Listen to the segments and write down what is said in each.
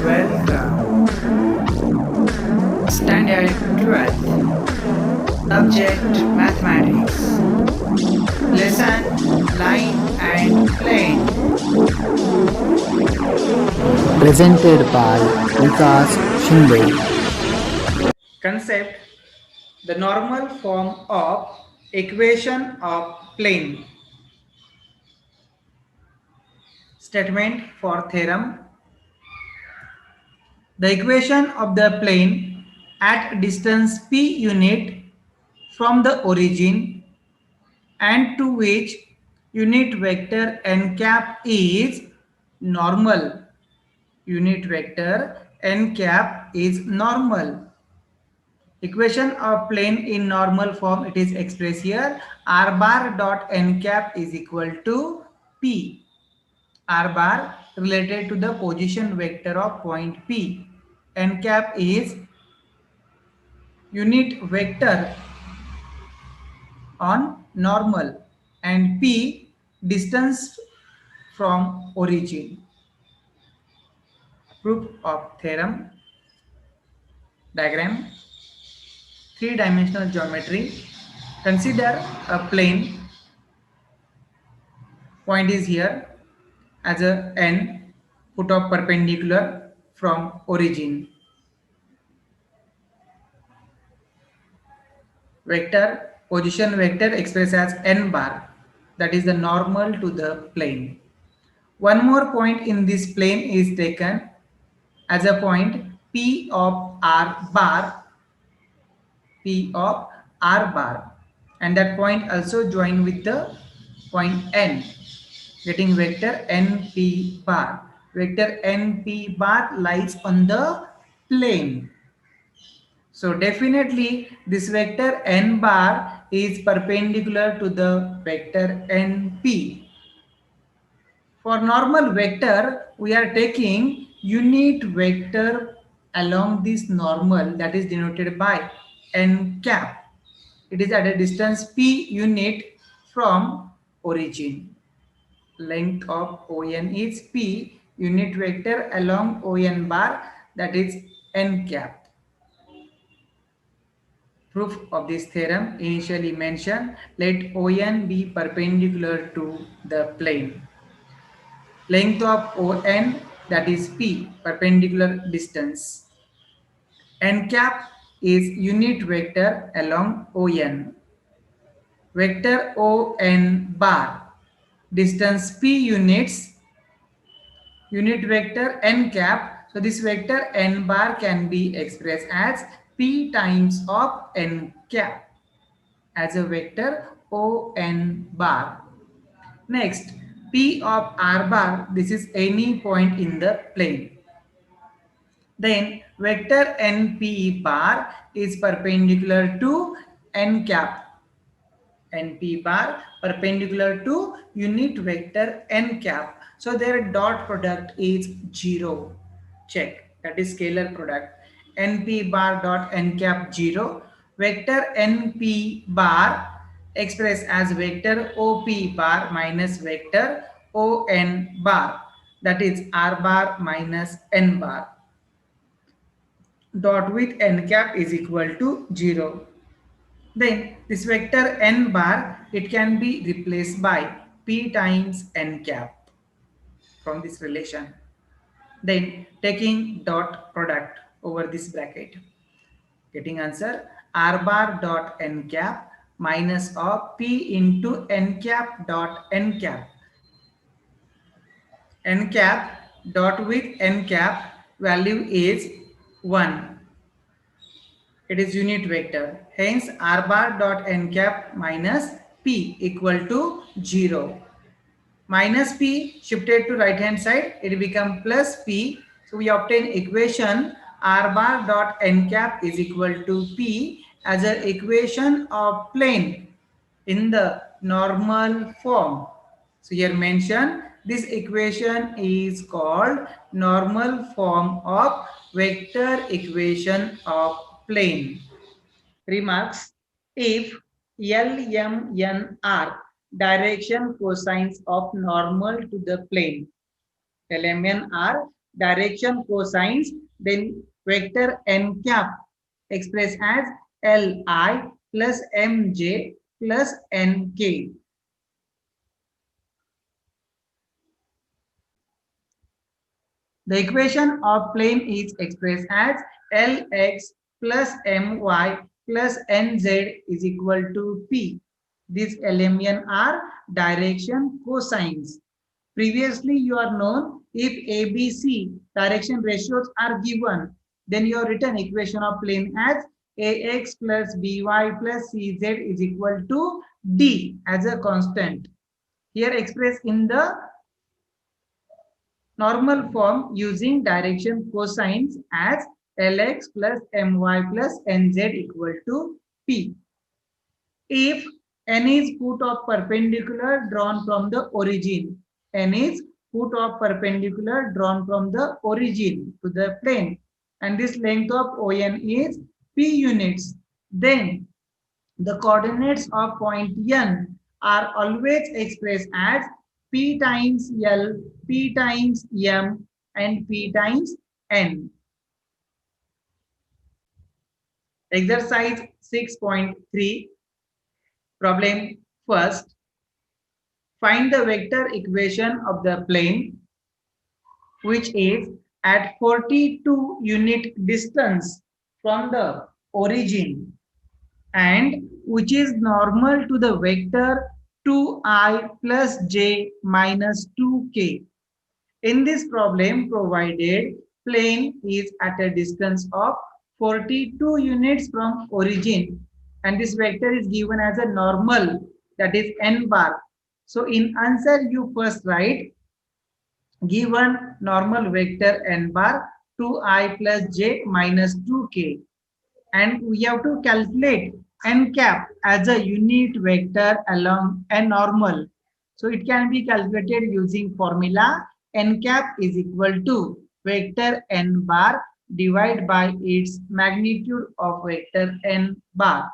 Welcome. Standard 12. Subject Mathematics. Lesson Line and Plane. Presented by Vikas Shinde. Concept: the normal form of equation of plane. Statement for theorem: the equation of the plane at distance p unit from the origin and to which unit vector n cap is normal. Unit vector n cap is normal. Equation of plane in normal form, it is expressed here. R bar dot n cap is equal to p. R bar related to the position vector of point P. N cap is unit vector on normal and P distance from origin. Proof of theorem. Diagram: three-dimensional geometry. Consider a plane. Point is here as a n, put of perpendicular from origin. Vector, position vector expressed as n bar, that is the normal to the plane. One more point in this plane is taken as a point P of R bar, P of R bar, and that point also join with the point N, getting vector NP bar. Vector NP bar lies on the plane. So definitely this vector n bar is perpendicular to the vector np. For normal vector, we are taking unit vector along this normal, that is denoted by n cap. It is at a distance p unit from origin. Length of ON is p, unit vector along ON bar, that is n cap. Proof of this theorem initially mentioned, let ON be perpendicular to the plane. Length of ON, that is P, perpendicular distance. N cap is unit vector along ON. Vector ON bar, distance P units, unit vector n cap. So this vector n bar can be expressed as P times of n cap as a vector ON bar. Next, P of R bar, this is any point in the plane. Then vector NP bar is perpendicular to n cap. NP bar perpendicular to unit vector n cap. So their dot product is 0. Check, that is scalar product. NP bar dot n cap 0. Vector NP bar expressed as vector OP bar minus vector ON bar, that is R bar minus n bar. Dot with n cap is equal to 0. Then this vector n bar, it can be replaced by p times n cap from this relation. Then taking dot product over this bracket, getting answer R bar dot n cap minus of p into n cap dot n cap. N cap dot with n cap value is 1. It is unit vector. Hence R bar dot n cap minus p equal to 0. Minus p shifted to right hand side, it become plus p. So we obtain equation R bar dot n cap is equal to p as an equation of plane in the normal form. So here mentioned this equation is called normal form of vector equation of plane. Remarks: if LMNR direction cosines of normal to the plane, LMNR direction cosines, then vector n cap expressed as Li plus Mj plus Nk. The equation of plane is expressed as Lx plus My plus Nz is equal to P. These LMN are direction cosines. Previously, you are known if ABC direction ratios are given, then your written equation of plane as AX plus BY plus CZ is equal to D as a constant. Here expressed in the normal form using direction cosines as Lx plus My plus Nz equal to P. If n is foot of perpendicular drawn from the origin, n is foot of perpendicular drawn from the origin to the plane, and this length of ON is P units, then the coordinates of point N are always expressed as P times L, P times M, and P times N. Exercise 6.3, problem first. Find the vector equation of the plane which is at 42 unit distance from the origin and which is normal to the vector 2I plus j minus 2k. In this problem, provided plane is at a distance of 42 units from origin and this vector is given as a normal, that is n bar. So in answer you first write given normal vector n bar 2I plus j minus 2k, and we have to calculate n cap as a unit vector along n normal. So it can be calculated using formula n cap is equal to vector n bar divided by its magnitude of vector n bar.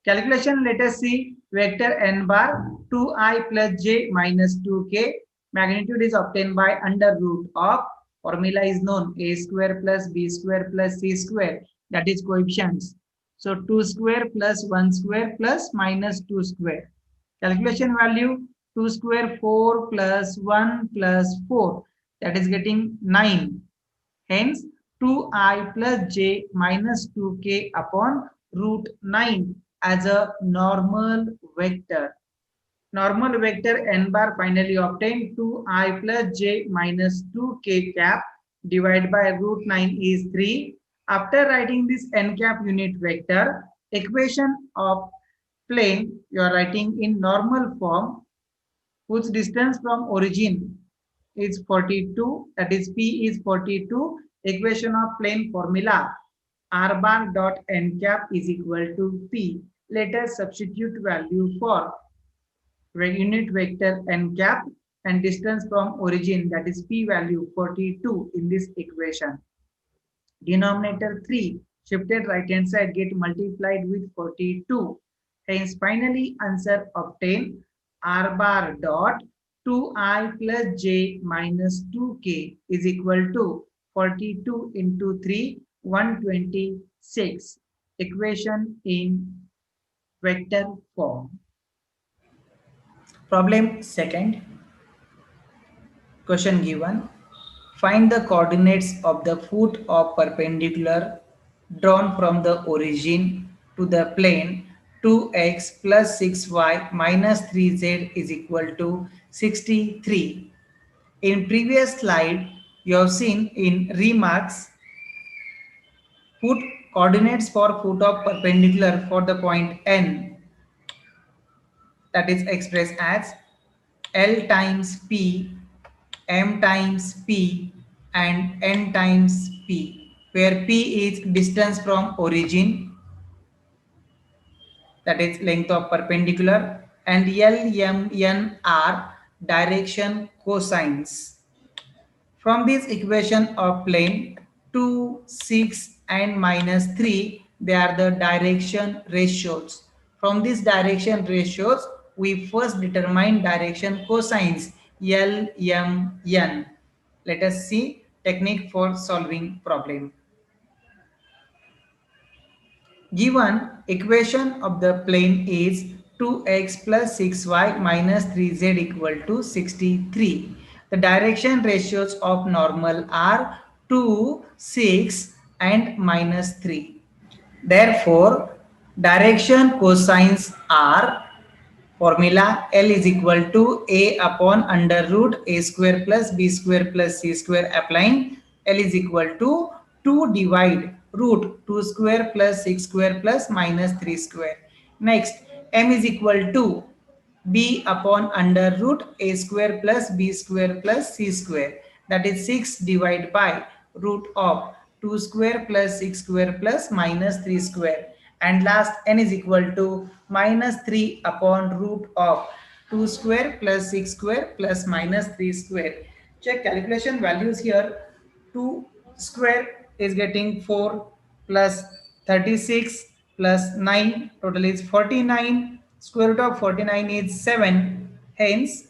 Calculation, let us see. Vector n bar 2I plus j minus 2k, magnitude is obtained by under root of, formula is known, a square plus b square plus c square, that is coefficients. So 2 square plus 1 square plus minus 2 square. Calculation value 2 square 4 plus 1 plus 4, that is getting 9. Hence 2I plus j minus 2k upon root 9 as a normal vector. Normal vector n bar finally obtained 2I plus j minus 2k cap divided by root 9 is 3. After writing this n cap unit vector, equation of plane you are writing in normal form whose distance from origin is 42, that is P is 42. Equation of plane formula r bar dot n cap is equal to P. Let us substitute value for unit vector n cap and distance from origin, that is P value 42 in this equation. Denominator 3 shifted right hand side get multiplied with 42. Hence finally answer obtained r bar dot 2I plus j minus 2k is equal to 42 into 3 126. Equation in vector form. Problem second. Question given. Find the coordinates of the foot of perpendicular drawn from the origin to the plane 2x plus 6y minus 3z is equal to 63. In previous slide, you have seen in remarks foot coordinates for foot of perpendicular for the point n, that is expressed as L times P, M times P, and N times P, where P is distance from origin, that is length of perpendicular, and L, M, N are direction cosines. From this equation of plane 2, 6 and minus 3, they are the direction ratios. From these direction ratios, we first determine direction cosines L, M, N. Let us see technique for solving problem. Given equation of the plane is 2x plus 6y minus 3z equal to 63. The direction ratios of normal are 2, 6 and minus 3. Therefore, direction cosines are formula L is equal to A upon under root A square plus B square plus C square. Applying L is equal to 2 divide root 2 square plus 6 square plus minus 3 square. Next, M is equal to B upon under root A square plus B square plus C square. That is 6 divided by root of 2 square plus 6 square plus minus 3 square. And last, N is equal to minus 3 upon root of 2 square plus 6 square plus minus 3 square. Check calculation values here. 2 square is getting 4 plus 36 plus 9, total is 49. Square root of 49 is 7. Hence,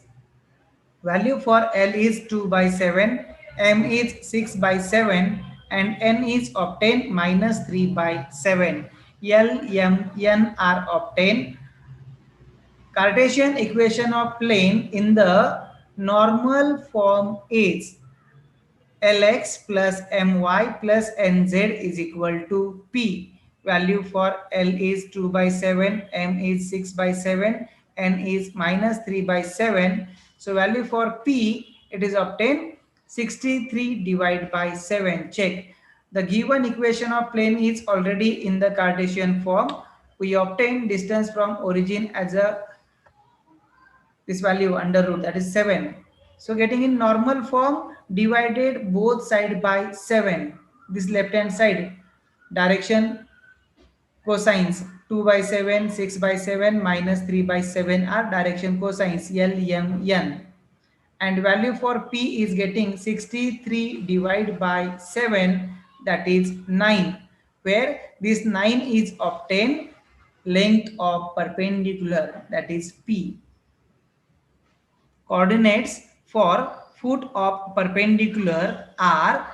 value for L is 2 by 7, M is 6 by 7 and N is obtained minus 3 by 7. L, M, N are obtained. Cartesian equation of plane in the normal form is Lx plus My plus Nz is equal to P. Value for L is 2 by 7, M is 6 by 7, N is minus 3 by 7. So value for P, it is obtained 63 divided by 7. Check. The given equation of plane is already in the Cartesian form. We obtain distance from origin as a this value under root, that is 7. So getting in normal form, divided both side by 7. This left hand side direction cosines 2 by 7, 6 by 7, minus 3 by 7 are direction cosines L, M, N. And value for P is getting 63 divided by 7, that is 9, where this 9 is obtained length of perpendicular, that is P. Coordinates for foot of perpendicular are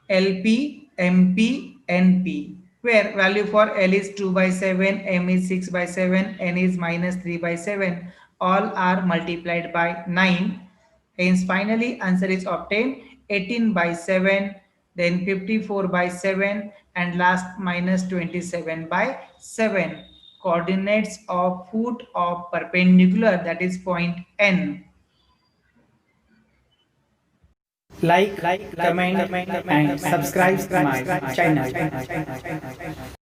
LP, MP, NP, where value for L is 2 by 7, M is 6 by 7, N is minus 3 by 7. All are multiplied by 9. Hence, finally, answer is obtained 18 by 7, then 54 by 7, and last minus 27 by 7. Coordinates of foot of perpendicular, that is point N. Like, comment, and subscribe my channel.